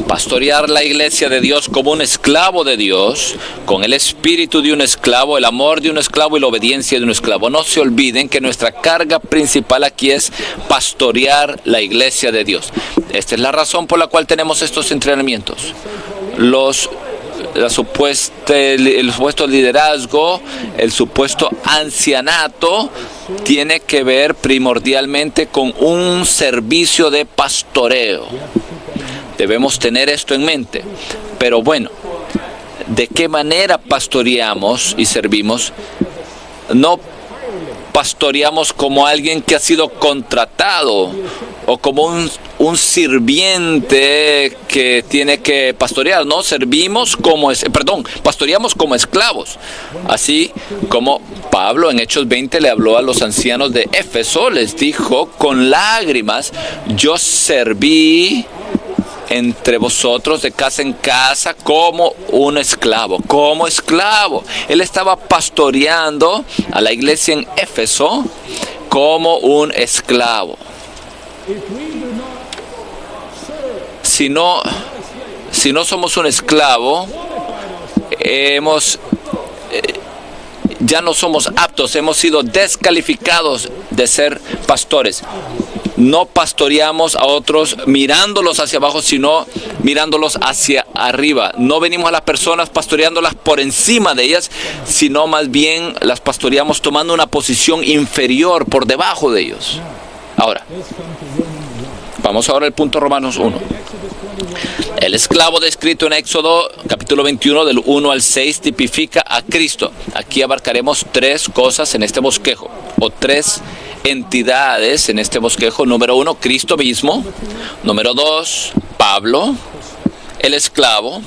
Pastorear la iglesia de Dios como un esclavo de Dios, con el espíritu de un esclavo, el amor de un esclavo y la obediencia de un esclavo. No se olviden que nuestra carga principal aquí es pastorear la iglesia de Dios. Esta es la razón por la cual tenemos estos entrenamientos. El supuesto liderazgo, el supuesto ancianato, tiene que ver primordialmente con un servicio de pastoreo. Debemos tener esto en mente. Pero bueno, ¿de qué manera pastoreamos y servimos? No pastoreamos como alguien que ha sido contratado o como un sirviente que tiene que pastorear. No, pastoreamos como esclavos. Así como Pablo en Hechos 20 le habló a los ancianos de Éfeso, les dijo con lágrimas: yo serví entre vosotros de casa en casa como un esclavo, como esclavo. Él estaba pastoreando a la iglesia en Éfeso como un esclavo. Si no somos un esclavo, ya no somos aptos, hemos sido descalificados de ser pastores. No pastoreamos a otros mirándolos hacia abajo, sino mirándolos hacia arriba. No venimos a las personas pastoreándolas por encima de ellas, sino más bien las pastoreamos tomando una posición inferior por debajo de ellos. Ahora, vamos ahora al punto Romanos 1. El esclavo descrito en Éxodo capítulo 21 del 1 al 6 tipifica a Cristo. Aquí abarcaremos tres cosas en este bosquejo, o tres entidades en este bosquejo. Número 1, Cristo mismo. Número 2, Pablo, el esclavo.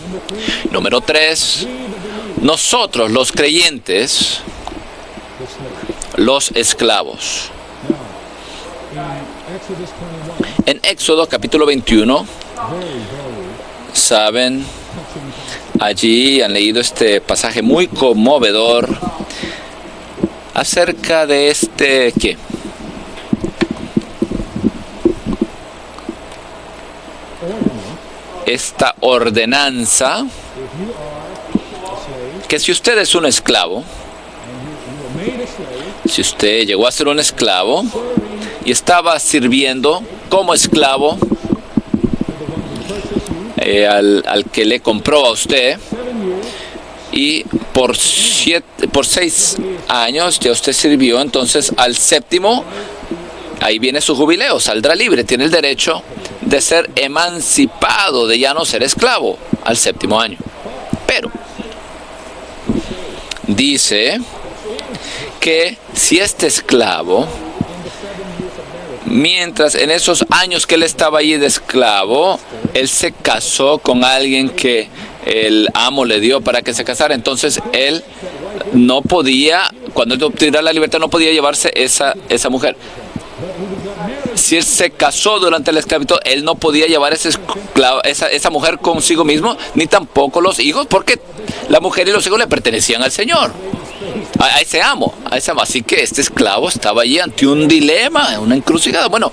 Número 3, nosotros los creyentes, los esclavos. En Éxodo capítulo 21, saben, allí han leído este pasaje muy conmovedor acerca de ¿qué? Esta ordenanza, que si usted es un esclavo, si usted llegó a ser un esclavo y estaba sirviendo como esclavo al que le compró a usted, y por 6 años ya usted sirvió, entonces al séptimo, ahí viene su jubileo, saldrá libre, tiene el derecho de ser emancipado, de ya no ser esclavo al séptimo año. Pero dice que si este esclavo, mientras en esos años que él estaba allí de esclavo, él se casó con alguien que el amo le dio para que se casara, entonces él no podía, cuando él obtuviera la libertad, no podía llevarse esa mujer. Si él se casó durante la esclavitud, él no podía llevar esa mujer consigo mismo, ni tampoco los hijos, porque la mujer y los hijos le pertenecían al Señor, a ese amo. Así que este esclavo estaba allí ante un dilema, una encrucijada. Bueno,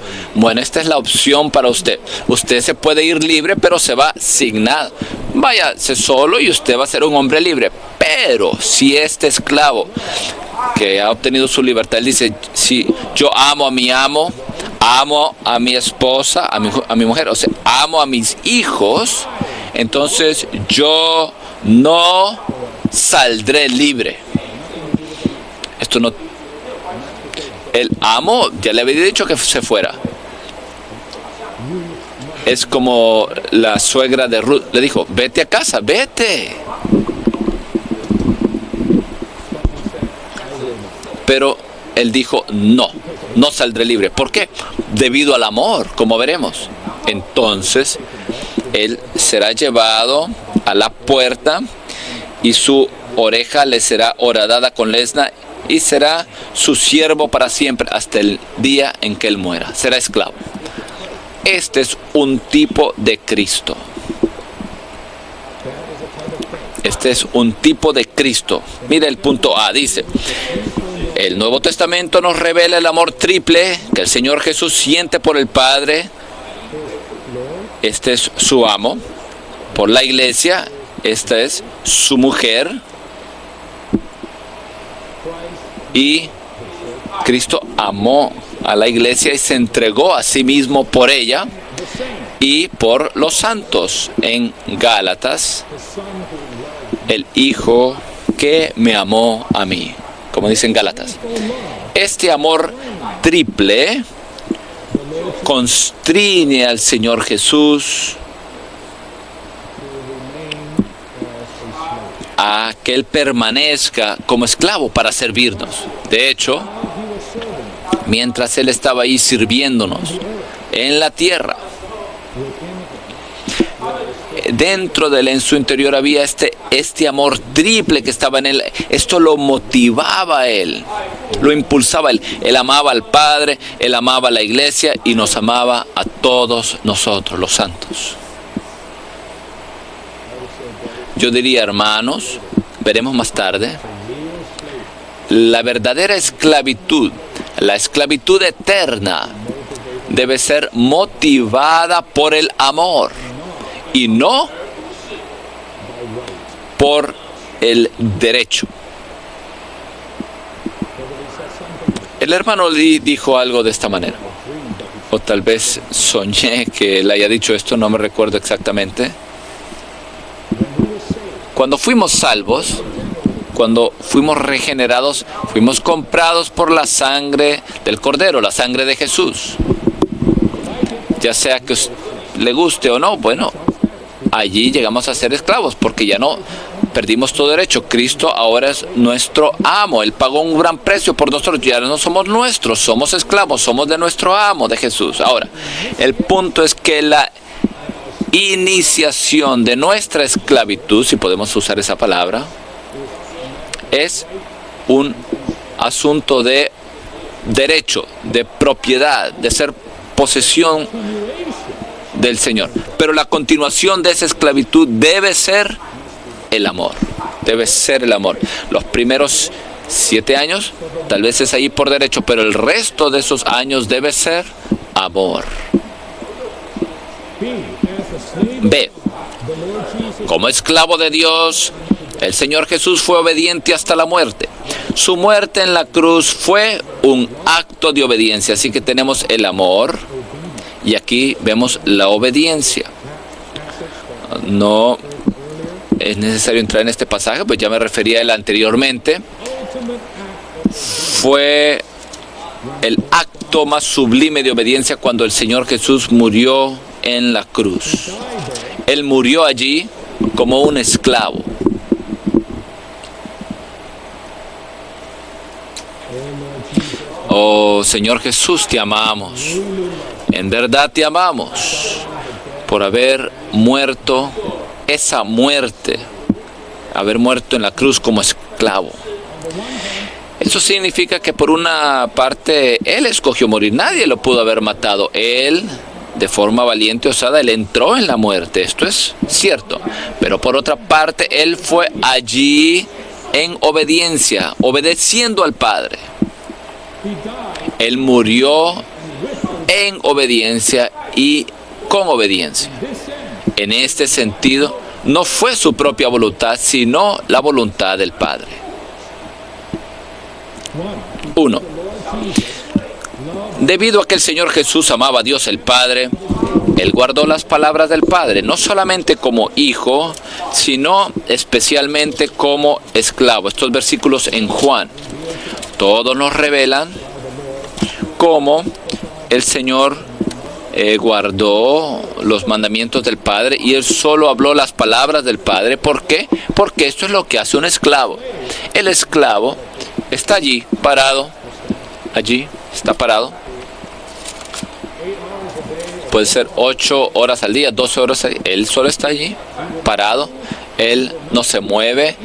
esta es la opción para usted. Usted se puede ir libre, pero se va sin nada. Váyase solo y usted va a ser un hombre libre. Pero si este esclavo que ha obtenido su libertad, él dice: si yo amo a mi amo, amo a mi esposa, a mi mujer, o sea, amo a mis hijos, entonces yo no saldré libre. Esto no. El amo ya le había dicho que se fuera. Es como la suegra de Ruth le dijo: vete a casa, vete. Pero él dijo: no saldré libre. ¿Por qué? Debido al amor, como veremos. Entonces él será llevado a la puerta y su oreja le será horadada con lesna, y será su siervo para siempre hasta el día en que él muera. Será esclavo. Este es un tipo de Cristo. Este es un tipo de Cristo. Mira el punto A, dice: el Nuevo Testamento nos revela el amor triple que el Señor Jesús siente por el Padre. Este es su amo. Por la iglesia, esta es su mujer. Y Cristo amó a la iglesia y se entregó a sí mismo por ella y por los santos. En Gálatas, el Hijo que me amó a mí, como dicen Gálatas. Este amor triple constriñe al Señor Jesús a que Él permanezca como esclavo para servirnos. De hecho, mientras Él estaba ahí sirviéndonos en la tierra, dentro de Él, en su interior, había este amor triple que estaba en Él. Esto lo motivaba a Él, lo impulsaba a Él. Él amaba al Padre, Él amaba a la iglesia y nos amaba a todos nosotros, los santos. Yo diría, hermanos, veremos más tarde, la verdadera esclavitud, la esclavitud eterna, debe ser motivada por el amor y no por el derecho. El hermano Lee dijo algo de esta manera, o tal vez soñé que él haya dicho esto, no me recuerdo exactamente. Cuando fuimos salvos, cuando fuimos regenerados, fuimos comprados por la sangre del Cordero, la sangre de Jesús. Ya sea que le guste o no, bueno, allí llegamos a ser esclavos, porque ya no perdimos todo derecho. Cristo ahora es nuestro amo. Él pagó un gran precio por nosotros. Ya no somos nuestros, somos esclavos, somos de nuestro amo, de Jesús. Ahora, el punto es que la iniciación de nuestra esclavitud, si podemos usar esa palabra, es un asunto de derecho, de propiedad, de ser posesión del Señor. Pero la continuación de esa esclavitud debe ser el amor. Debe ser el amor. Los primeros 7 años, tal vez es ahí por derecho, pero el resto de esos años debe ser amor. B. Como esclavo de Dios, el Señor Jesús fue obediente hasta la muerte. Su muerte en la cruz fue un acto de obediencia. Así que tenemos el amor y aquí vemos la obediencia. No es necesario entrar en este pasaje, pues ya me refería a él anteriormente. Fue el acto más sublime de obediencia cuando el Señor Jesús murió en la cruz. Él murió allí como un esclavo. Oh Señor Jesús, te amamos. En verdad te amamos por haber muerto esa muerte, haber muerto en la cruz como esclavo. Eso significa que por una parte Él escogió morir, nadie lo pudo haber matado. Él, de forma valiente y osada, Él entró en la muerte, esto es cierto. Pero por otra parte, Él fue allí en obediencia, obedeciendo al Padre. Él murió en obediencia y con obediencia. En este sentido, no fue su propia voluntad, sino la voluntad del Padre. 1. Debido a que el Señor Jesús amaba a Dios el Padre, Él guardó las palabras del Padre, no solamente como hijo, sino especialmente como esclavo. Estos versículos en Juan, todos nos revelan cómo el Señor guardó los mandamientos del Padre y Él solo habló las palabras del Padre. ¿Por qué? Porque esto es lo que hace un esclavo. El esclavo está allí, parado, allí, está parado. Puede ser 8 horas al día, 12 horas al día. Él solo está allí, parado. Él no se mueve.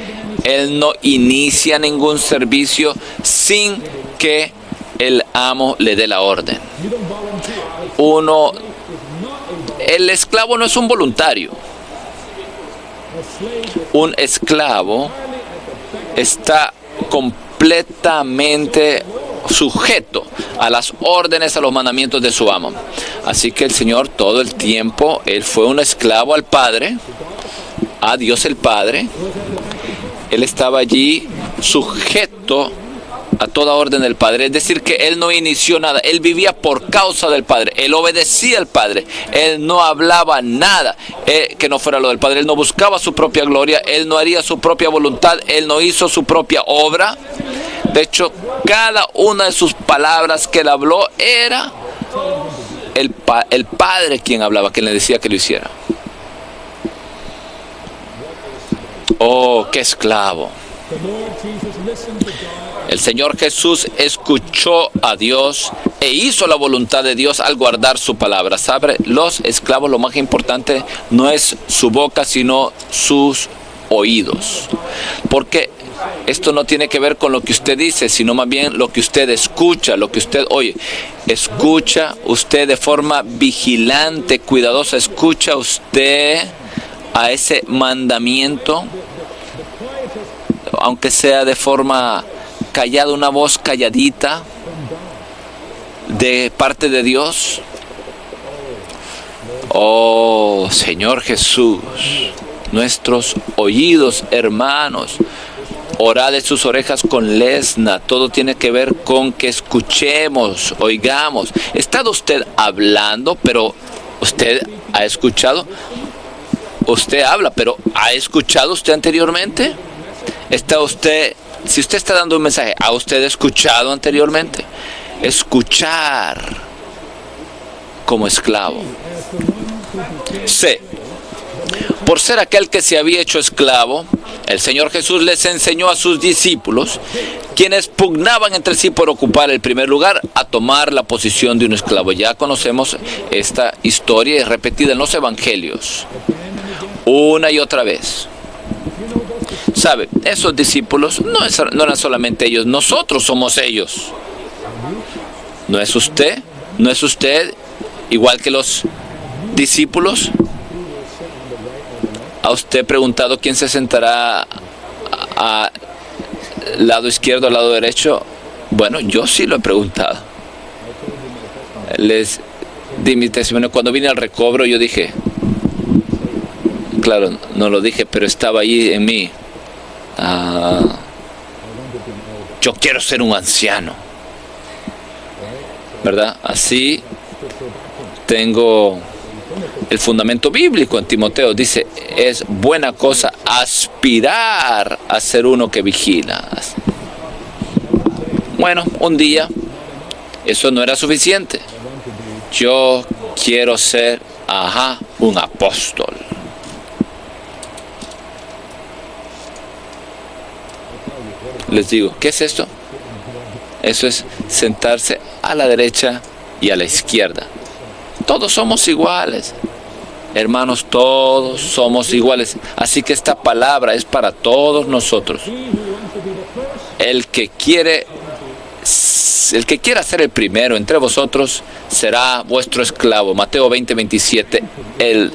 Él no inicia ningún servicio sin que el amo le dé la orden. El esclavo no es un voluntario. Un esclavo está completamente sujeto a las órdenes, a los mandamientos de su amo. Así que el Señor todo el tiempo, Él fue un esclavo al Padre, a Dios el Padre. Él estaba allí sujeto a toda orden del Padre. Es decir, que Él no inició nada. Él vivía por causa del Padre. Él obedecía al Padre. Él no hablaba nada que no fuera lo del Padre. Él no buscaba su propia gloria. Él no haría su propia voluntad. Él no hizo su propia obra. De hecho, cada una de sus palabras que Él habló era el Padre quien hablaba, quien le decía que lo hiciera. Oh, qué esclavo. El Señor Jesús escuchó a Dios e hizo la voluntad de Dios al guardar su palabra. ¿Sabe? Los esclavos, lo más importante no es su boca, sino sus oídos. Porque esto no tiene que ver con lo que usted dice, sino más bien lo que usted escucha, lo que usted oye. Escucha usted de forma vigilante, cuidadosa. Escucha usted a ese mandamiento, aunque sea de forma callada, una voz calladita de parte de Dios. Oh, Señor Jesús, nuestros oídos, hermanos, orad de sus orejas con lesna. Todo tiene que ver con que escuchemos, oigamos. ¿Está usted hablando, pero usted ha escuchado? Usted habla, pero ¿ha escuchado usted anteriormente? ¿Está usted, si usted está dando un mensaje, ¿ha usted escuchado anteriormente? Escuchar como esclavo. C. Por ser aquel que se había hecho esclavo, el Señor Jesús les enseñó a sus discípulos, quienes pugnaban entre sí por ocupar el primer lugar, a tomar la posición de un esclavo. Ya conocemos esta historia, es repetida en los evangelios una y otra vez. ¿Sabe? Esos discípulos no eran solamente ellos, nosotros somos ellos. ¿No es usted? ¿No es usted igual que los discípulos? ¿Ha usted preguntado quién se sentará al lado izquierdo, al lado derecho? Bueno, yo sí lo he preguntado. Les di mi testimonio. Cuando vine al recobro, yo dije, claro, no lo dije, pero estaba ahí en mí. Yo quiero ser un anciano, ¿verdad? Así tengo el fundamento bíblico en Timoteo. Dice, es buena cosa aspirar a ser uno que vigila. Bueno, un día eso no era suficiente. Yo quiero ser, un apóstol. Les digo, ¿qué es esto? Eso es sentarse a la derecha y a la izquierda. Todos somos iguales. Hermanos, todos somos iguales. Así que esta palabra es para todos nosotros. El que quiera ser el primero entre vosotros será vuestro esclavo. Mateo 20:27. El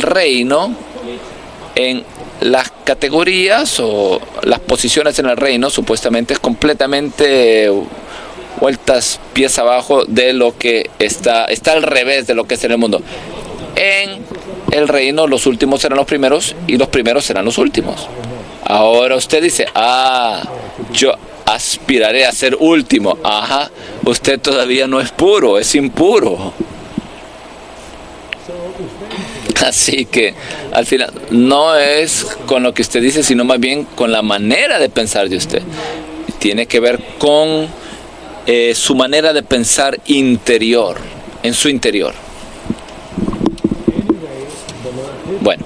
reino en las categorías o las posiciones en el reino supuestamente es completamente vueltas pies abajo de lo que está al revés de lo que es en el mundo. En el reino los últimos serán los primeros y los primeros serán los últimos. Ahora usted dice, yo aspiraré a ser último. Usted todavía no es puro, es impuro. Así que al final no es con lo que usted dice, sino más bien con la manera de pensar de usted. Tiene que ver con su manera de pensar interior, en su interior. Bueno,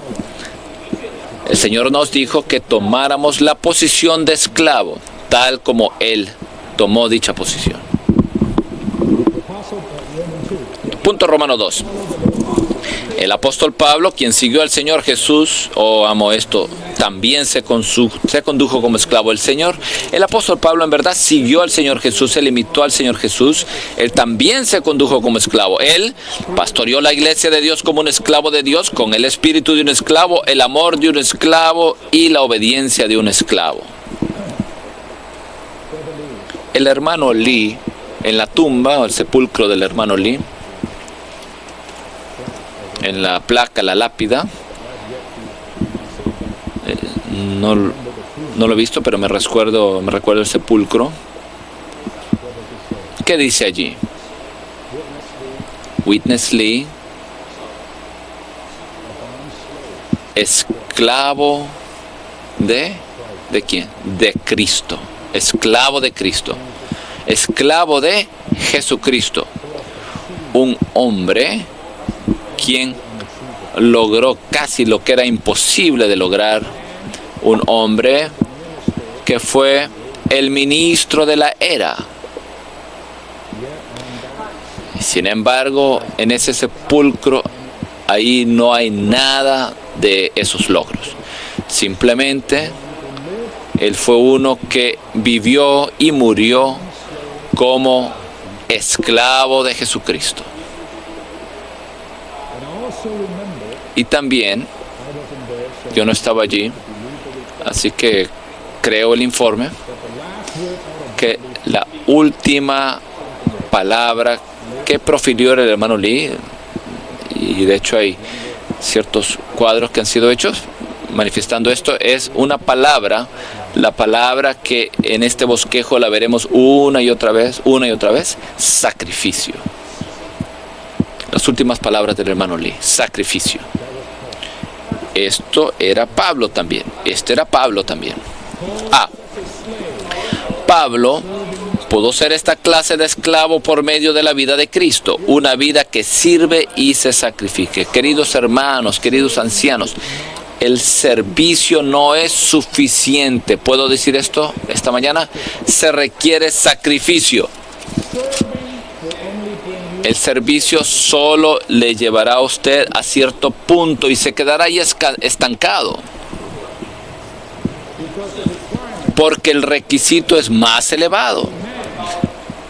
el Señor nos dijo que tomáramos la posición de esclavo, tal como Él tomó dicha posición. Punto Romano 2. El apóstol Pablo, quien siguió al Señor Jesús, amo esto, también se condujo como esclavo del Señor. El apóstol Pablo en verdad siguió al Señor Jesús, él imitó al Señor Jesús, él también se condujo como esclavo. Él pastoreó la iglesia de Dios como un esclavo de Dios, con el espíritu de un esclavo, el amor de un esclavo y la obediencia de un esclavo. el hermano Lee, en la tumba o el sepulcro del hermano Lee, en la placa, la lápida, no lo he visto, pero me recuerdo el sepulcro. ¿Qué dice allí? Witness Lee, esclavo ¿de quién? De Cristo. Esclavo de Cristo. Esclavo de Jesucristo. Un hombre quien logró casi lo que era imposible de lograr. Un hombre que fue el ministro de la era. Sin embargo, en ese sepulcro, ahí no hay nada de esos logros. Simplemente, él fue uno que vivió y murió como esclavo de Jesucristo. Y también, yo no estaba allí, así que creo el informe, que la última palabra que profirió el hermano Lee, y de hecho hay ciertos cuadros que han sido hechos manifestando esto, es una palabra, la palabra que en este bosquejo la veremos una y otra vez, sacrificio. Las últimas palabras del hermano Lee, sacrificio. Esto era Pablo también, Pablo pudo ser esta clase de esclavo por medio de la vida de Cristo, una vida que sirve y se sacrifique. Queridos hermanos, queridos ancianos, el servicio no es suficiente. ¿Puedo decir esto esta mañana? Se requiere sacrificio. El servicio solo le llevará a usted a cierto punto y se quedará ahí estancado. Porque el requisito es más elevado.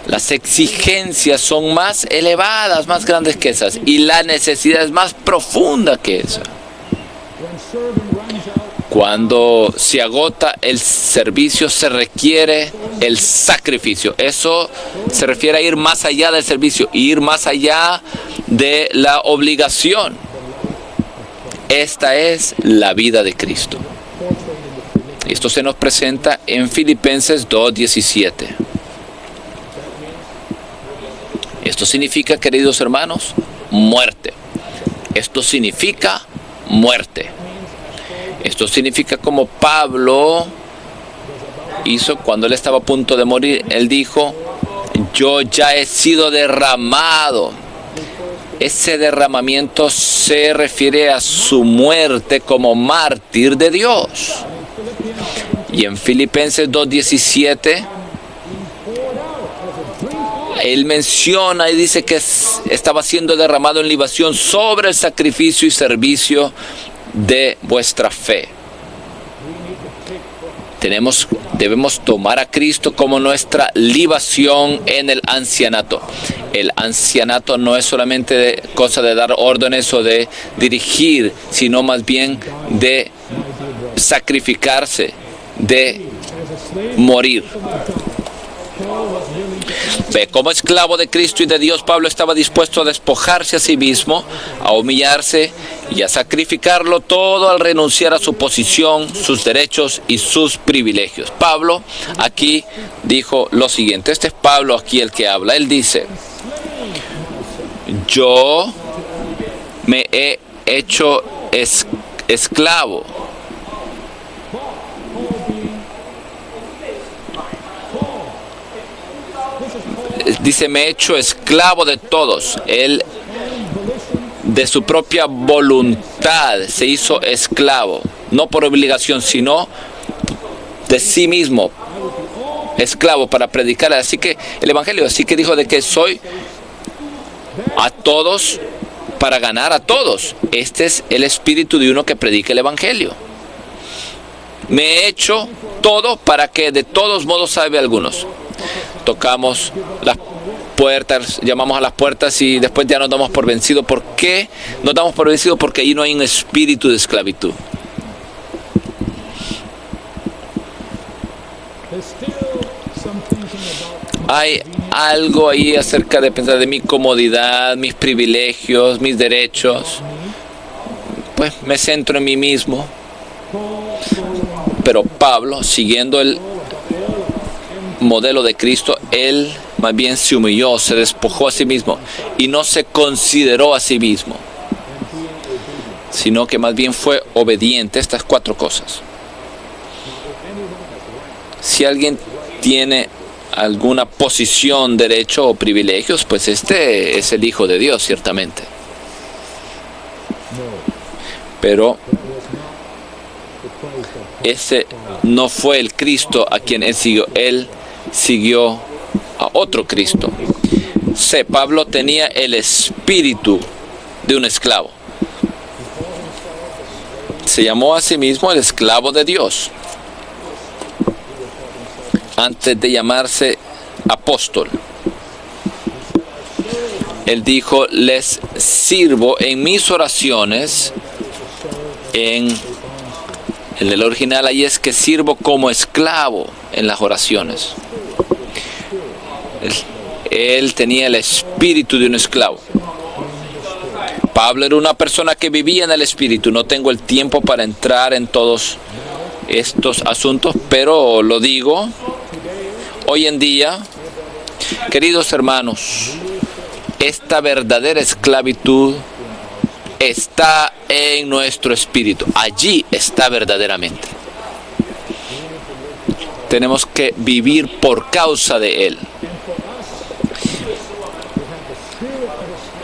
Las exigencias son más elevadas, más grandes que esas. Y la necesidad es más profunda que esa. Cuando se agota el servicio, se requiere el sacrificio. Eso se refiere a ir más allá del servicio, ir más allá de la obligación. Esta es la vida de Cristo. Esto se nos presenta en Filipenses 2:17. Esto significa, queridos hermanos, muerte. Esto significa muerte. Esto significa como Pablo hizo cuando él estaba a punto de morir. Él dijo, yo ya he sido derramado. Ese derramamiento se refiere a su muerte como mártir de Dios. Y en Filipenses 2:17, él menciona y dice que estaba siendo derramado en libación sobre el sacrificio y servicio de vuestra fe. Debemos tomar a Cristo como nuestra libación en el ancianato. El ancianato no es solamente cosa de dar órdenes o de dirigir, sino más bien de sacrificarse, de morir. Como esclavo de Cristo y de Dios, Pablo estaba dispuesto a despojarse a sí mismo, a humillarse y a sacrificarlo todo al renunciar a su posición, sus derechos y sus privilegios. Pablo aquí dijo lo siguiente, este es Pablo aquí el que habla, él dice, yo me he hecho esclavo. Dice, me he hecho esclavo de todos. Él, de su propia voluntad, se hizo esclavo. No por obligación, sino de sí mismo. Esclavo para predicar. Así que el Evangelio, así que dijo de que soy a todos para ganar a todos. Este es el espíritu de uno que predica el Evangelio. Me he hecho todo para que de todos modos salve a algunos. Tocamos las puertas, llamamos a las puertas y después ya nos damos por vencidos. ¿Por qué nos damos por vencidos? Porque ahí no hay un espíritu de esclavitud. Hay algo ahí acerca de pensar de mi comodidad, mis privilegios, mis derechos. Pues me centro en mí mismo. Pero Pablo, siguiendo el modelo de Cristo, él más bien se humilló, se despojó a sí mismo y no se consideró a sí mismo, sino que más bien fue obediente a estas 4 cosas. Si alguien tiene alguna posición, derecho o privilegios, pues este es el Hijo de Dios, ciertamente. Pero ese no fue el Cristo a quien él siguió a otro Cristo. Pablo tenía el espíritu de un esclavo. Se llamó a sí mismo el esclavo de Dios antes de llamarse apóstol. Él dijo: les sirvo en mis oraciones. En el original ahí es que sirvo como esclavo en las oraciones. Él tenía el espíritu de un esclavo. Pablo era una persona que vivía en el espíritu. No tengo el tiempo para entrar en todos estos asuntos, pero lo digo. Hoy en día, queridos hermanos, esta verdadera esclavitud está en nuestro espíritu. Allí está verdaderamente. Tenemos que vivir por causa de Él.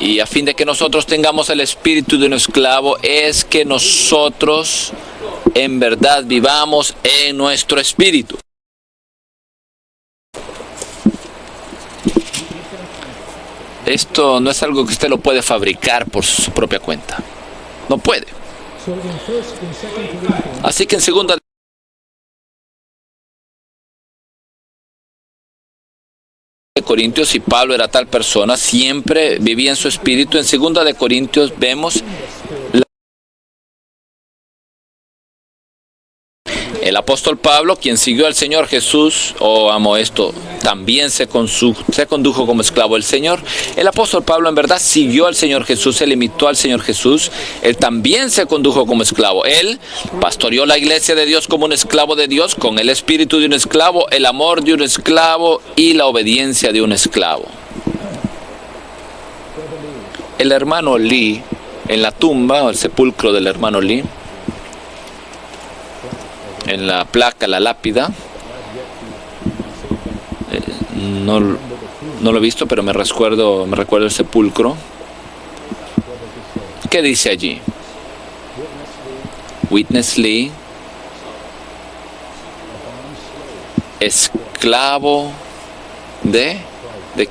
Y a fin de que nosotros tengamos el espíritu de un esclavo, es que nosotros en verdad vivamos en nuestro espíritu. Esto no es algo que usted lo puede fabricar por su propia cuenta. No puede. Así que en 2 Corintios, si Pablo era tal persona, siempre vivía en su espíritu. En 2 Corintios vemos el apóstol Pablo, quien siguió al Señor Jesús, amo esto, también se condujo como esclavo del Señor. El apóstol Pablo en verdad siguió al Señor Jesús, él imitó al Señor Jesús, él también se condujo como esclavo. Él pastoreó la iglesia de Dios como un esclavo de Dios, con el espíritu de un esclavo, el amor de un esclavo y la obediencia de un esclavo. El hermano Lee, en la tumba o el sepulcro del hermano Lee, en la placa, la lápida, no lo he visto, pero me recuerdo el sepulcro. ¿Qué dice allí? Witness Lee, esclavo ¿de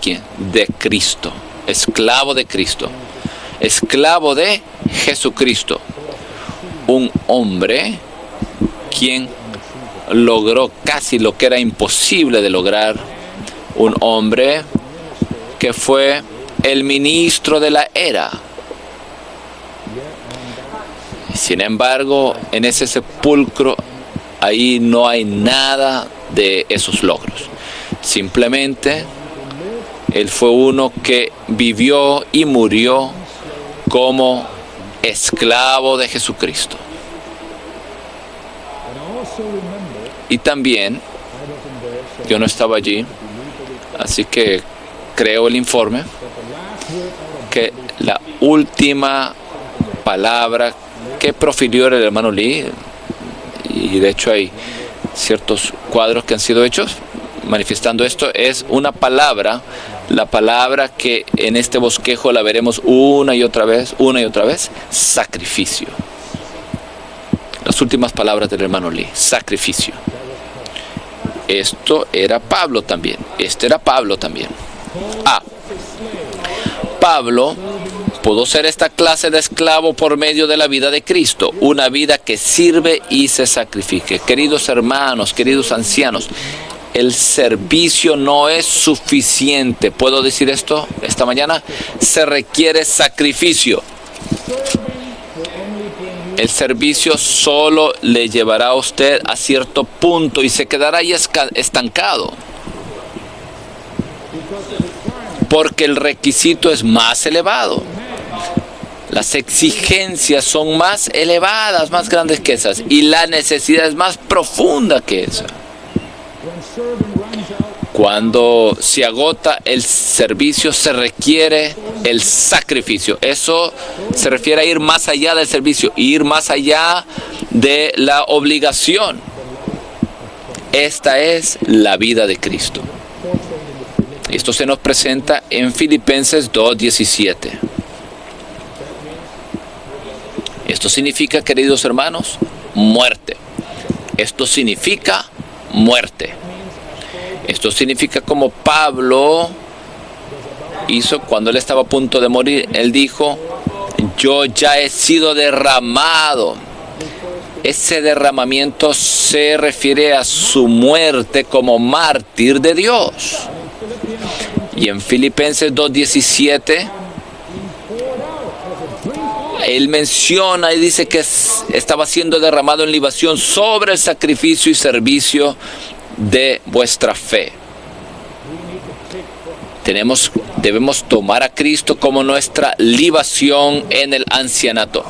quién? De Cristo. Esclavo de Cristo. Esclavo de Jesucristo. Un hombre quien logró casi lo que era imposible de lograr. Un hombre que fue el ministro de la era. Sin embargo, en ese sepulcro, ahí no hay nada de esos logros. Simplemente, él fue uno que vivió y murió como esclavo de Jesucristo. Y también, yo no estaba allí, así que creo el informe, que la última palabra que profirió el hermano Lee, y de hecho hay ciertos cuadros que han sido hechos manifestando esto, es una palabra, la palabra que en este bosquejo la veremos una y otra vez, sacrificio. Las últimas palabras del hermano Lee, sacrificio. Esto era Pablo también. Este era Pablo también. Pablo pudo ser esta clase de esclavo por medio de la vida de Cristo, una vida que sirve y se sacrifique. Queridos hermanos, queridos ancianos, el servicio no es suficiente. ¿Puedo decir esto esta mañana? Se requiere sacrificio. El servicio solo le llevará a usted a cierto punto y se quedará ahí estancado. porque el requisito es más elevado. Las exigencias son más elevadas, más grandes que esas, y la necesidad es más profunda que esa. Cuando se agota el servicio, se requiere el sacrificio. Eso se refiere a ir más allá del servicio, ir más allá de la obligación. Esta es la vida de Cristo. Esto se nos presenta en Filipenses 2:17. Esto significa, queridos hermanos, muerte. Esto significa muerte. Esto significa como Pablo hizo cuando él estaba a punto de morir. Él dijo, yo ya he sido derramado. Ese derramamiento se refiere a su muerte como mártir de Dios. Y en Filipenses 2:17, él menciona y dice que estaba siendo derramado en libación sobre el sacrificio y servicio de vuestra fe. Debemos tomar a Cristo como nuestra libación en el ancianato.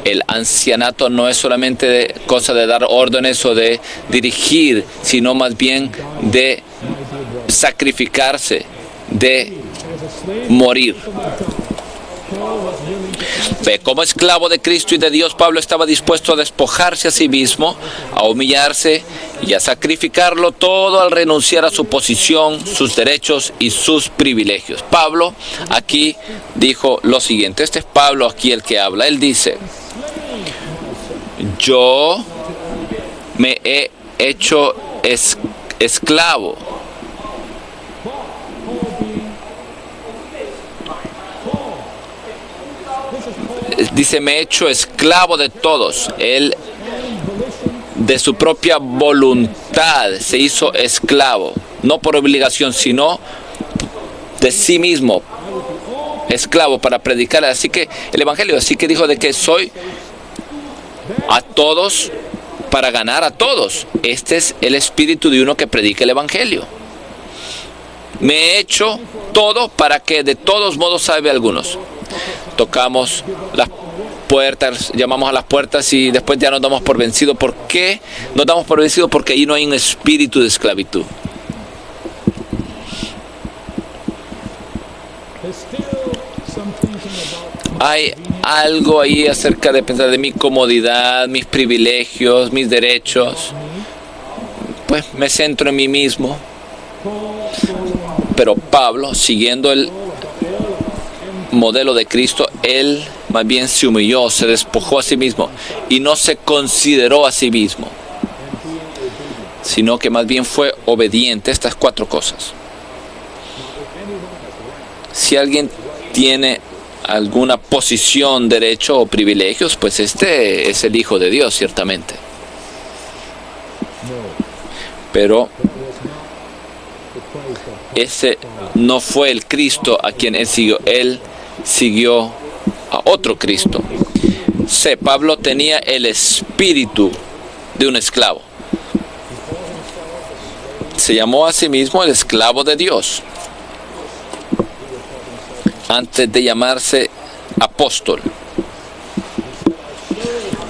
El ancianato no es solamente cosa de dar órdenes o de dirigir, sino más bien de sacrificarse, de morir. Como esclavo de Cristo y de Dios, Pablo estaba dispuesto a despojarse a sí mismo, a humillarse y a sacrificarlo todo al renunciar a su posición, sus derechos y sus privilegios. Pablo aquí dijo lo siguiente. Este es Pablo aquí el que habla. Él dice, yo me he hecho esclavo. Dice, me he hecho esclavo de todos. Él, de su propia voluntad, se hizo esclavo. No por obligación, sino de sí mismo. Esclavo para predicar. Así que el Evangelio, así que dijo de que soy a todos para ganar a todos. Este es el espíritu de uno que predica el Evangelio. Me he hecho todo para que de todos modos salve a algunos. Tocamos las puertas, llamamos a las puertas y después ya nos damos por vencidos. ¿Por qué nos damos por vencidos? Porque ahí no hay un espíritu de esclavitud. Hay algo ahí acerca de pensar de mi comodidad, mis privilegios, mis derechos. Pues me centro en mí mismo. Pero Pablo, siguiendo el modelo de Cristo, él más bien se humilló, se despojó a sí mismo y no se consideró a sí mismo, sino que más bien fue obediente a estas 4 cosas. Si alguien tiene alguna posición, derecho o privilegios, pues este es el Hijo de Dios, ciertamente. Pero ese no fue el Cristo a quien él siguió. Él siguió a otro Cristo. Pablo tenía el espíritu de un esclavo. Se llamó a sí mismo el esclavo de Dios antes de llamarse apóstol.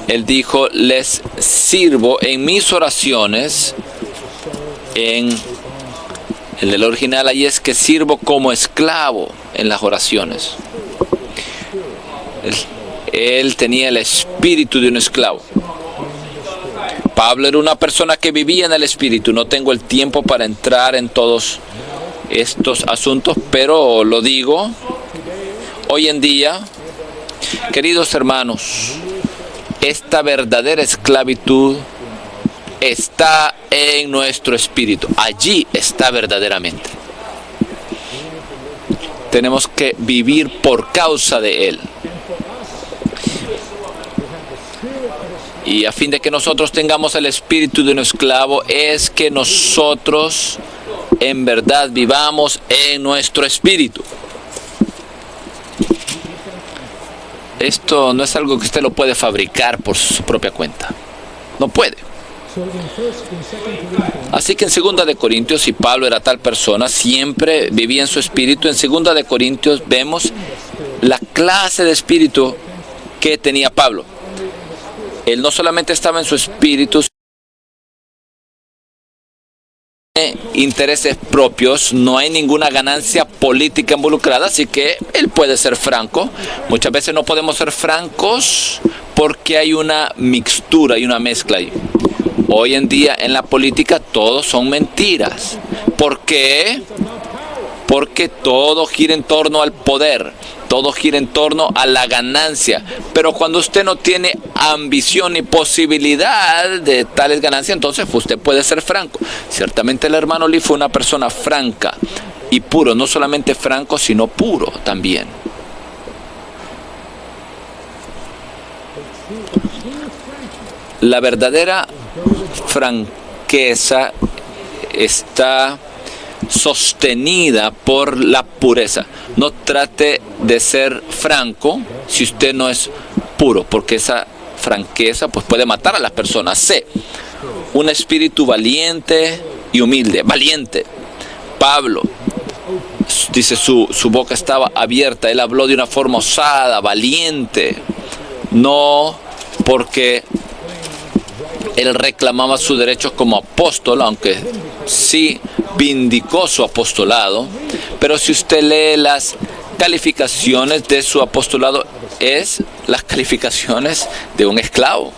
Él dijo, les sirvo en mis oraciones. En el original ahí es que sirvo como esclavo en las oraciones. Él tenía el espíritu de un esclavo. Pablo era una persona que vivía en el espíritu. No tengo el tiempo para entrar en todos estos asuntos, pero lo digo. Hoy en día, queridos hermanos, esta verdadera esclavitud está en nuestro espíritu. Allí está verdaderamente. Tenemos que vivir por causa de Él. Y a fin de que nosotros tengamos el espíritu de un esclavo, es que nosotros en verdad vivamos en nuestro espíritu. Esto no es algo que usted lo puede fabricar por su propia cuenta. No puede. Así que en 2 de Corintios, si Pablo era tal persona, siempre vivía en su espíritu. En 2 de Corintios vemos la clase de espíritu que tenía Pablo. Él no solamente estaba en su espíritu, intereses propios, no hay ninguna ganancia política involucrada, así que él puede ser franco. Muchas veces no podemos ser francos porque hay una mixtura y una mezcla ahí. Hoy en día en la política todos son mentiras. ¿Por qué? Porque todo gira en torno al poder, todo gira en torno a la ganancia. Pero cuando usted no tiene ambición ni posibilidad de tales ganancias, entonces usted puede ser franco. Ciertamente el hermano Lee fue una persona franca y puro, no solamente franco, sino puro también. La verdadera franqueza está sostenida por la pureza. No trate de ser franco si usted no es puro, porque esa franqueza pues puede matar a las personas. C, un espíritu valiente y humilde. Valiente. Pablo dice su boca estaba abierta, él habló de una forma osada, valiente, no porque él reclamaba sus derechos como apóstol, aunque sí vindicó su apostolado. Pero si usted lee las calificaciones de su apostolado, es las calificaciones de un esclavo.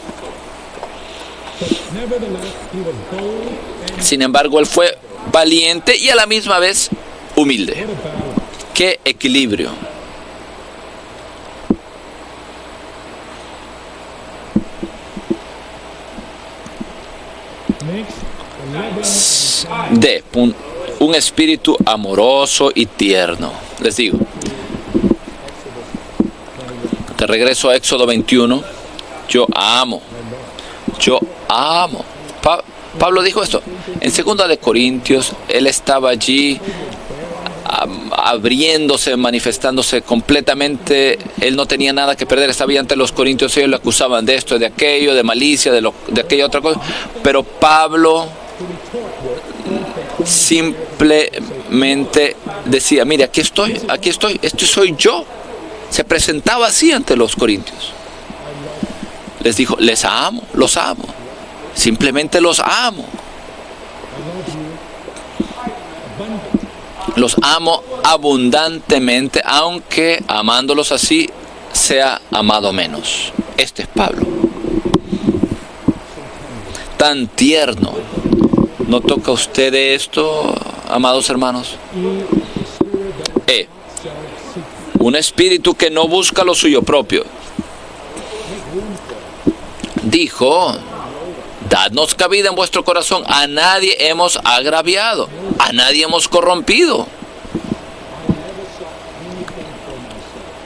Sin embargo, él fue valiente y a la misma vez humilde. ¡Qué equilibrio! D, un espíritu amoroso y tierno. Les digo, te regreso a Éxodo 21. Yo amo. Pablo dijo esto. En 2 de Corintios, él estaba allí abriéndose, manifestándose completamente. Él no tenía nada que perder, estaba ante los corintios. Ellos le acusaban de esto, de aquello, de malicia, de aquella otra cosa. Pero Pablo simplemente decía, mire, aquí estoy, este soy yo. Se presentaba así ante los corintios. Les dijo, les amo, los amo, simplemente los amo. Los amo abundantemente, aunque amándolos así sea amado menos. Este es Pablo. Tan tierno. ¿No toca a usted esto, amados hermanos? Un espíritu que no busca lo suyo propio. Dijo, dadnos cabida en vuestro corazón. A nadie hemos agraviado, a nadie hemos corrompido,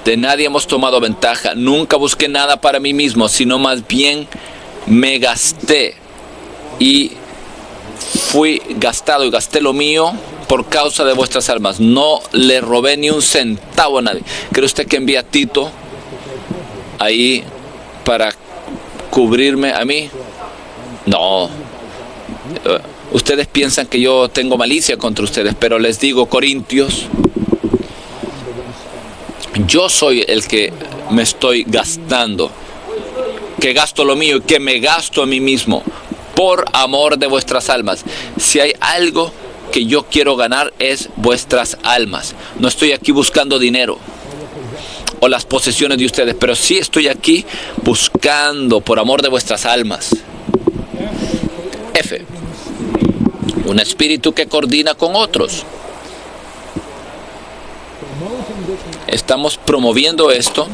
de nadie hemos tomado ventaja. Nunca busqué nada para mí mismo, sino más bien me gasté y fui gastado y gasté lo mío por causa de vuestras almas. No le robé ni un centavo a nadie. ¿Cree usted que envía a Tito ahí para cubrirme a mí? No. Ustedes piensan que yo tengo malicia contra ustedes, pero les digo, corintios, yo soy el que me estoy gastando, que gasto lo mío y que me gasto a mí mismo por amor de vuestras almas. Si hay algo que yo quiero ganar es vuestras almas. No estoy aquí buscando dinero o las posesiones de ustedes, pero sí estoy aquí buscando por amor de vuestras almas. F, un espíritu que coordina con otros. Estamos promoviendo esto,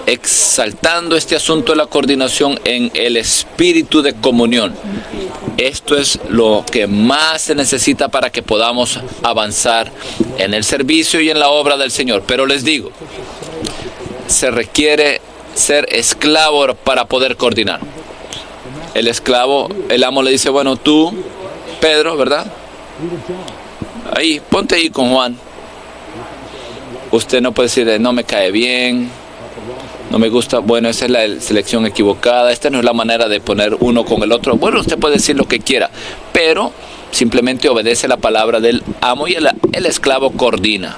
exaltando este asunto de la coordinación en el espíritu de comunión. Esto es lo que más se necesita para que podamos avanzar en el servicio y en la obra del Señor. Pero les digo, se requiere ser esclavo para poder coordinar. El esclavo, el amo le dice, bueno, tú, Pedro, ¿verdad? Ahí, ponte ahí con Juan. Usted no puede decir, no me cae bien, no me gusta, bueno, esa es la selección equivocada, esta no es la manera de poner uno con el otro. Bueno, usted puede decir lo que quiera, pero simplemente obedece la palabra del amo y el esclavo coordina.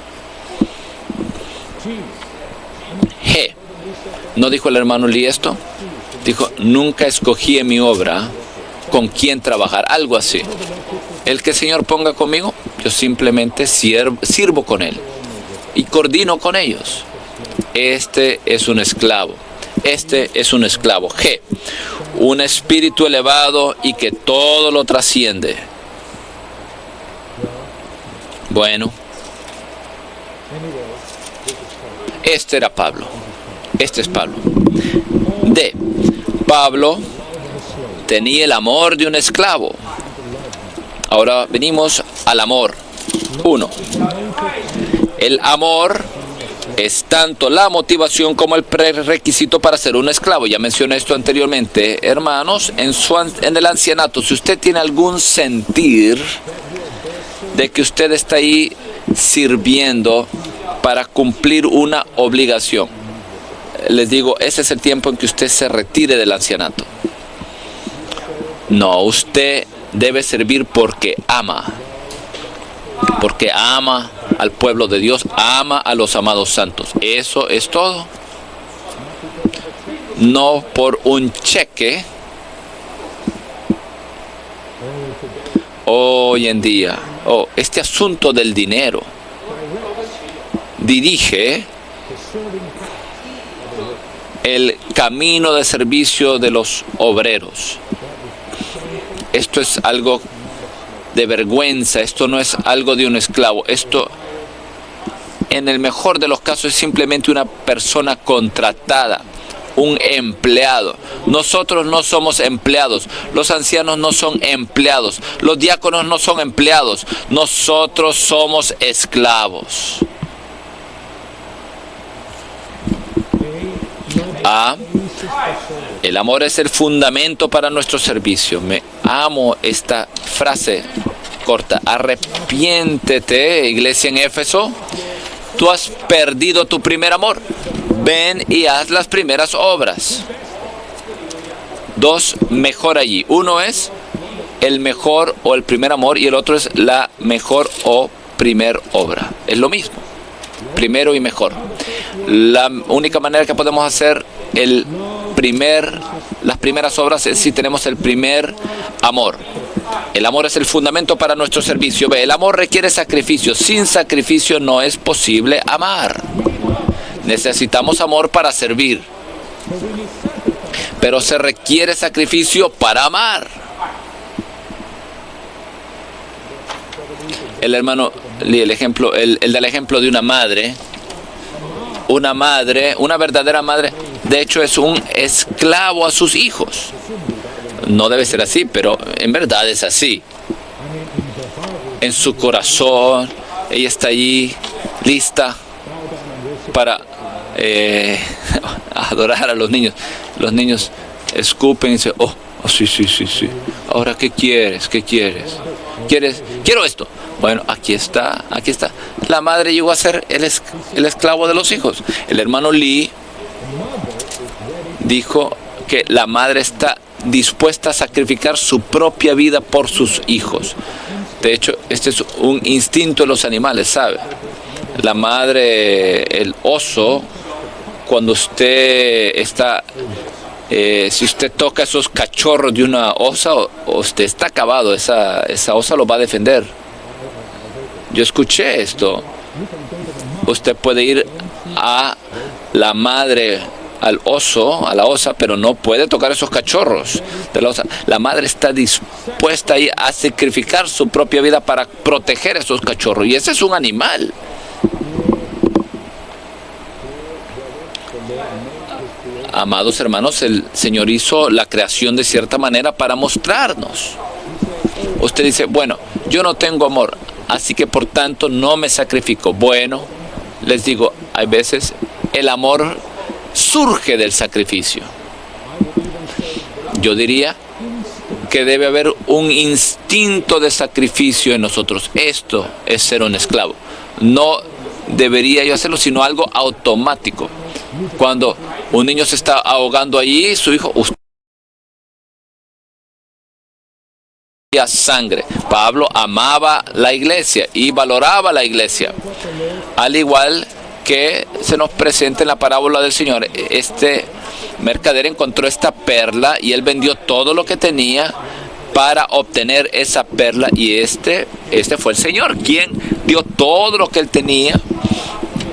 G. ¿No dijo el hermano Lee esto? Dijo, nunca escogí en mi obra con quién trabajar, algo así. El que el Señor ponga conmigo, yo simplemente sirvo con Él y coordino con ellos. Este es un esclavo. Este es un esclavo. G. Un espíritu elevado y que todo lo trasciende. Bueno. Este era Pablo. Este es Pablo. D. Pablo tenía el amor de un esclavo. Ahora venimos al amor. 1. El amor es tanto la motivación como el prerequisito para ser un esclavo. Ya mencioné esto anteriormente, hermanos. En el ancianato, si usted tiene algún sentir de que usted está ahí sirviendo para cumplir una obligación, les digo, ese es el tiempo en que usted se retire del ancianato. No, usted debe servir porque ama al pueblo de Dios, ama a los amados santos. Eso es todo. No por un cheque. Hoy en día, este asunto del dinero dirige el camino de servicio de los obreros. Esto es algo de vergüenza, esto no es algo de un esclavo. Esto, en el mejor de los casos, es simplemente una persona contratada, un empleado. Nosotros no somos empleados, los ancianos no son empleados, los diáconos no son empleados, nosotros somos esclavos. A. El amor es el fundamento para nuestro servicio. Me amo esta frase corta. Arrepiéntete, iglesia en Éfeso. Tú has perdido tu primer amor. Ven y haz las primeras obras. 2, mejor allí. Uno es el mejor o el primer amor y el otro es la mejor o primer obra. Es lo mismo. Primero y mejor. La única manera que podemos hacer las primeras obras es si tenemos el primer amor. El amor es el fundamento para nuestro servicio. El amor requiere sacrificio. Sin sacrificio no es posible amar. Necesitamos amor para servir, pero se requiere sacrificio para amar. El hermano, el ejemplo, el del ejemplo de una madre, una verdadera madre, de hecho es un esclavo a sus hijos. No debe ser así, pero en verdad es así. En su corazón, ella está allí, lista para adorar a los niños. Los niños escupen y dicen, sí. Ahora, ¿qué quieres? Quiero esto. Bueno, aquí está. La madre llegó a ser el esclavo de los hijos. El hermano Lee dijo que la madre está dispuesta a sacrificar su propia vida por sus hijos. De hecho, este es un instinto de los animales, ¿sabe? La madre, el oso, cuando usted está, si usted toca esos cachorros de una osa, usted está acabado, esa osa lo va a defender. Yo escuché esto. Usted puede ir a la madre, al oso, a la osa, pero no puede tocar esos cachorros de la osa. La madre está dispuesta ahí a sacrificar su propia vida para proteger a esos cachorros. Y ese es un animal. Amados hermanos, el Señor hizo la creación de cierta manera para mostrarnos. Usted dice, bueno, yo no tengo amor, así que por tanto no me sacrifico. Bueno, les digo, hay veces el amor surge del sacrificio. Yo diría que debe haber un instinto de sacrificio en nosotros. Esto es ser un esclavo. No debería yo hacerlo, sino algo automático. Cuando Un niño se está ahogando allí, su hijo, usted sangre. Pablo amaba la iglesia y valoraba la iglesia, al igual que se nos presenta en la parábola del Señor. Este mercader encontró esta perla y él vendió todo lo que tenía para obtener esa perla, y este fue el Señor quien dio todo lo que él tenía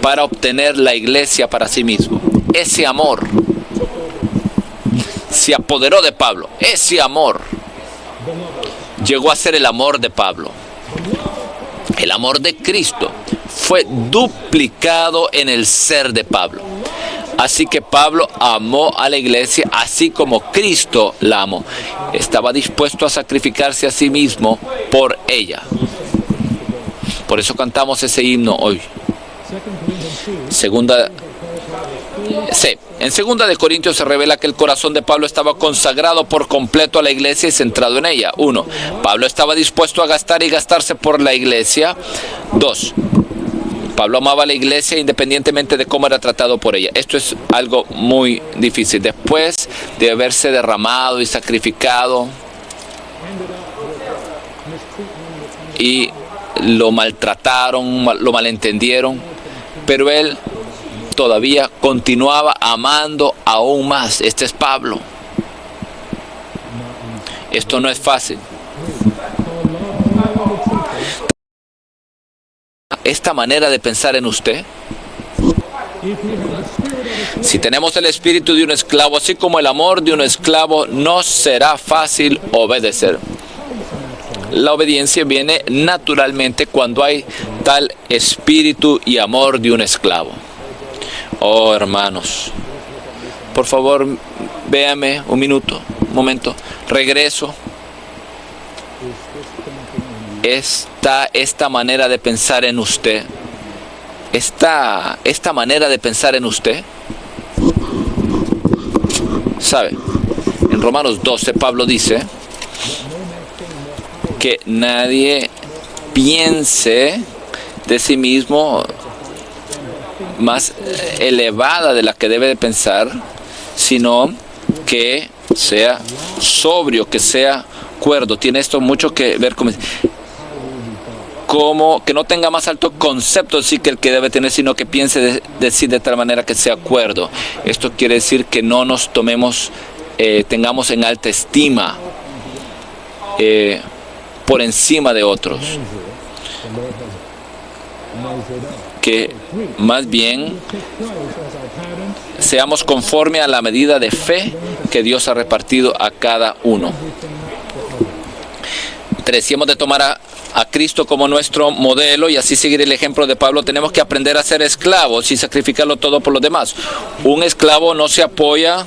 para obtener la iglesia para sí mismo. Ese amor se apoderó de Pablo. Ese amor llegó a ser el amor de Pablo. El amor de Cristo fue duplicado en el ser de Pablo. Así que Pablo amó a la iglesia así como Cristo la amó. Estaba dispuesto a sacrificarse a sí mismo por ella. Por eso cantamos ese himno hoy. En 2 de Corintios se revela que el corazón de Pablo estaba consagrado por completo a la iglesia y centrado en ella. 1. Pablo estaba dispuesto a gastar y gastarse por la iglesia. 2. Pablo amaba a la iglesia independientemente de cómo era tratado por ella. Esto es algo muy difícil. Después de haberse derramado y sacrificado y lo maltrataron, lo malentendieron, pero él todavía continuaba amando aún más. Este es Pablo. Esto no es fácil. Esta manera de pensar en usted, si tenemos el espíritu de un esclavo, así como el amor de un esclavo, no será fácil obedecer. La obediencia viene naturalmente cuando hay tal espíritu y amor de un esclavo. Oh, hermanos, por favor, véame un momento, regreso. Esta manera de pensar en usted, esta manera de pensar en usted, ¿sabe? En Romanos 12, Pablo dice que nadie piense de sí mismo más elevada de la que debe de pensar, sino que sea sobrio, que sea cuerdo. Tiene esto mucho que ver con que no tenga más alto concepto sí que el que debe tener, sino que piense de sí de tal manera que sea cuerdo. Esto quiere decir que no nos tengamos en alta estima por encima de otros, que más bien seamos conforme a la medida de fe que Dios ha repartido a cada uno. 3. Si hemos de tomar a Cristo como nuestro modelo y así seguir el ejemplo de Pablo, tenemos que aprender a ser esclavos y sacrificarlo todo por los demás. Un esclavo no se apoya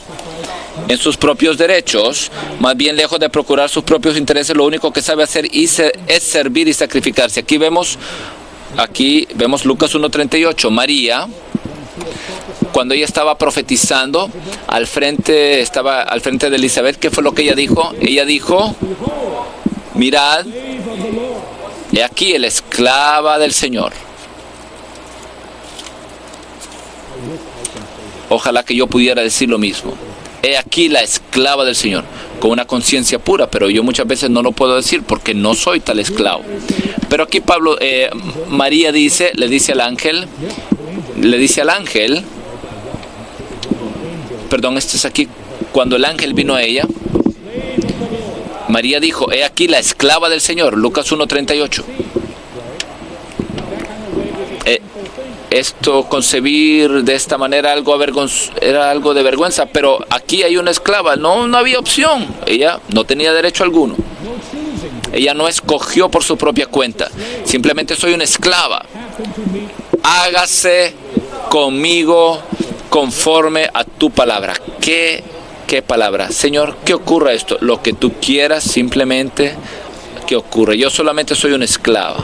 en sus propios derechos, más bien lejos de procurar sus propios intereses, lo único que sabe hacer es servir y sacrificarse. Aquí vemos Lucas 1:38. María, cuando ella estaba profetizando, estaba al frente de Elizabeth, ¿qué fue lo que ella dijo? Ella dijo: mirad, he aquí la esclava del Señor. Ojalá que yo pudiera decir lo mismo. He aquí la esclava del Señor, con una conciencia pura, pero yo muchas veces no lo puedo decir porque no soy tal esclavo. Pero aquí María le dice al ángel, perdón, esto es aquí, cuando el ángel vino a ella, María dijo: he aquí la esclava del Señor. Lucas 1:38. Esto, concebir de esta manera era algo de vergüenza, pero aquí hay una esclava. No había opción. Ella no tenía derecho alguno. Ella no escogió por su propia cuenta. Simplemente soy una esclava. Hágase conmigo conforme a tu palabra. ¿Qué palabra? Señor, que ocurra esto. Lo que tú quieras, simplemente que ocurra. Yo solamente soy una esclava.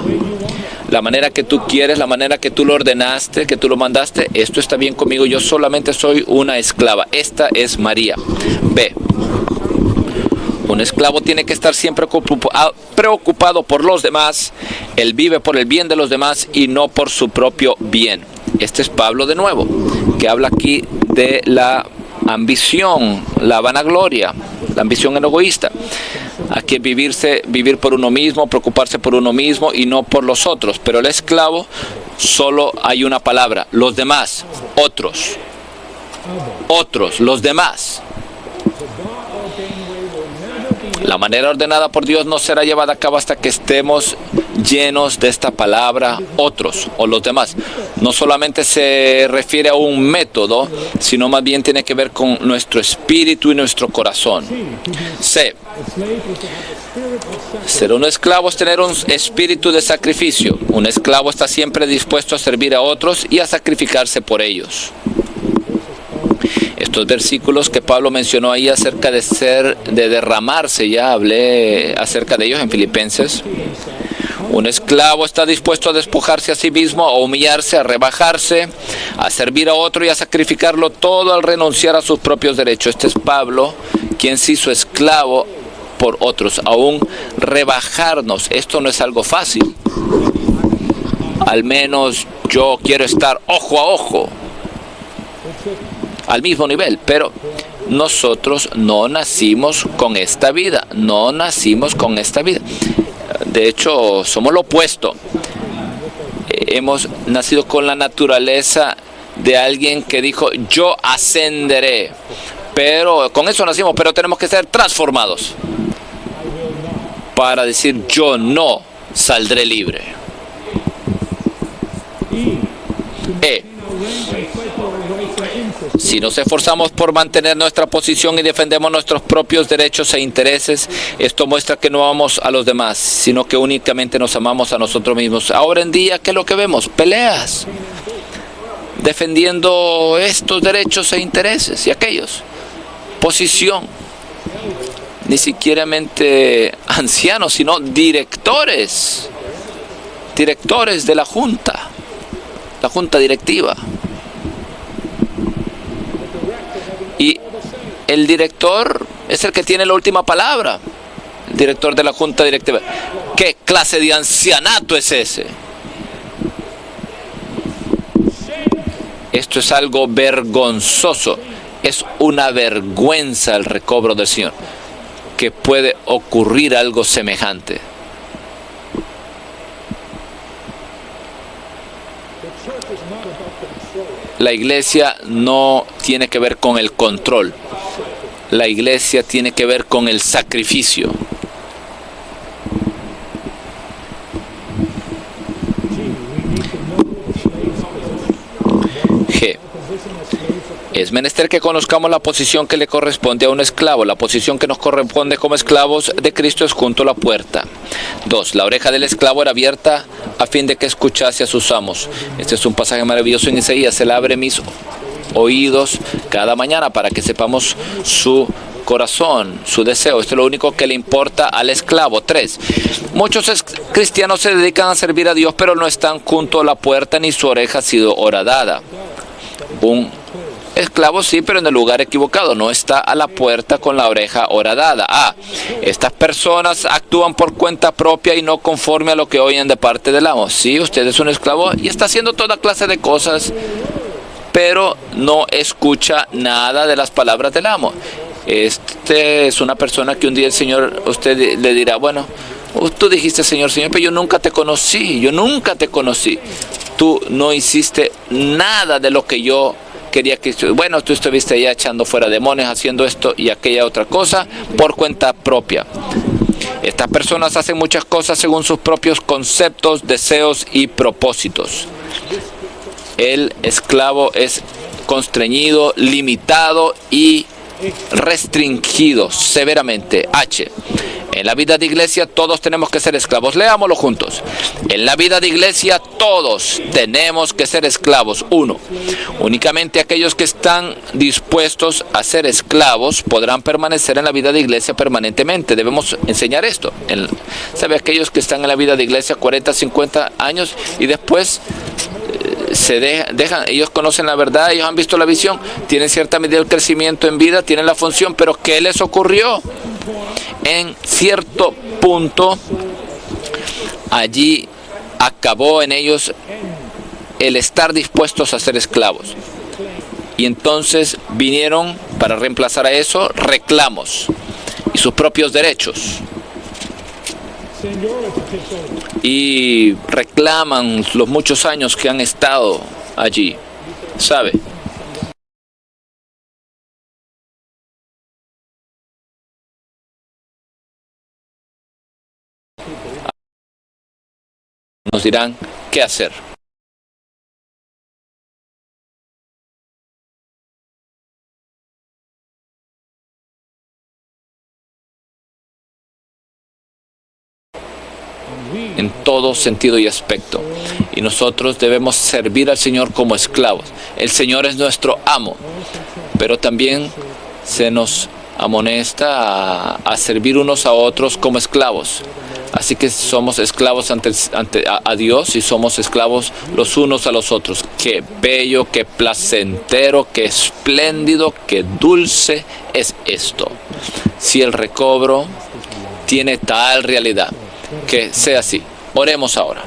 La manera que tú quieres, la manera que tú lo ordenaste, que tú lo mandaste, esto está bien conmigo. Yo solamente soy una esclava. Esta es María. B. Un esclavo tiene que estar siempre preocupado por los demás. Él vive por el bien de los demás y no por su propio bien. Este es Pablo de nuevo, que habla aquí de la ambición, la vanagloria, la ambición egoísta. Aquí vivir por uno mismo, preocuparse por uno mismo y no por los otros. Pero el esclavo solo hay una palabra: los demás, otros, los demás. La manera ordenada por Dios no será llevada a cabo hasta que estemos llenos de esta palabra, otros o los demás. No solamente se refiere a un método, sino más bien tiene que ver con nuestro espíritu y nuestro corazón. C. Ser un esclavo es tener un espíritu de sacrificio. Un esclavo está siempre dispuesto a servir a otros y a sacrificarse por ellos. Estos versículos que Pablo mencionó ahí acerca de derramarse, ya hablé acerca de ellos en Filipenses. Un esclavo está dispuesto a despojarse a sí mismo, a humillarse, a rebajarse, a servir a otro y a sacrificarlo todo al renunciar a sus propios derechos. Este es Pablo, quien se hizo esclavo por otros. Aún rebajarnos, esto no es algo fácil. Al menos yo quiero estar ojo a ojo, al mismo nivel, pero nosotros no nacimos con esta vida, De hecho, somos lo opuesto. Hemos nacido con la naturaleza de alguien que dijo: yo ascenderé. Pero con eso nacimos, pero tenemos que ser transformados para decir: yo no saldré libre. Si nos esforzamos por mantener nuestra posición y defendemos nuestros propios derechos e intereses, esto muestra que no amamos a los demás, sino que únicamente nos amamos a nosotros mismos. Ahora en día, ¿qué es lo que vemos? Peleas, defendiendo estos derechos e intereses y aquellos. Posición. Ni siquiera ancianos, sino directores de la junta directiva. Y el director es el que tiene la última palabra, el director de la junta directiva. ¿Qué clase de ancianato es ese? Esto es algo vergonzoso. Es una vergüenza el recobro del Señor, que puede ocurrir algo semejante. La iglesia no tiene que ver con el control. La iglesia tiene que ver con el sacrificio. G. Es menester que conozcamos la posición que le corresponde a un esclavo. La posición que nos corresponde como esclavos de Cristo es junto a la puerta. 2. La oreja del esclavo era abierta a fin de que escuchase a sus amos. Este es un pasaje maravilloso en Isaías. Él abre mis oídos cada mañana para que sepamos su corazón, su deseo. Esto es lo único que le importa al esclavo. 3. Muchos cristianos se dedican a servir a Dios, pero no están junto a la puerta ni su oreja ha sido horadada. Un esclavo sí, pero en el lugar equivocado. No está a la puerta con la oreja horadada. Estas personas actúan por cuenta propia y no conforme a lo que oyen de parte del amo. Sí, usted es un esclavo y está haciendo toda clase de cosas, pero no escucha nada de las palabras del amo. Este es una persona que un día el Señor, usted le dirá: bueno, tú dijiste Señor, pero yo nunca te conocí. Tú no hiciste nada de lo que yo quería que... Bueno, tú estuviste allá echando fuera demonios, haciendo esto y aquella otra cosa por cuenta propia. Estas personas hacen muchas cosas según sus propios conceptos, deseos y propósitos. El esclavo es constreñido, limitado y restringido severamente. H. En la vida de iglesia todos tenemos que ser esclavos. Leámoslo juntos. En la vida de iglesia todos tenemos que ser esclavos. 1. Únicamente aquellos que están dispuestos a ser esclavos podrán permanecer en la vida de iglesia permanentemente. Debemos enseñar esto. ¿Sabe? Aquellos que están en la vida de iglesia 40, 50 años y después se dejan, ellos conocen la verdad, ellos han visto la visión, tienen cierta medida de crecimiento en vida, tienen la función, pero ¿qué les ocurrió? En cierto punto, allí acabó en ellos el estar dispuestos a ser esclavos. Y entonces vinieron para reemplazar a eso reclamos y sus propios derechos. Y reclaman los muchos años que han estado allí, ¿sabe? Nos dirán qué hacer. En todo sentido y aspecto. Y nosotros debemos servir al Señor como esclavos. El Señor es nuestro amo, pero también se nos amonesta a servir unos a otros como esclavos. Así que somos esclavos a Dios y somos esclavos los unos a los otros. Qué bello, qué placentero, qué espléndido, qué dulce es esto. Si el recobro tiene tal realidad. Que sea así. Oremos ahora.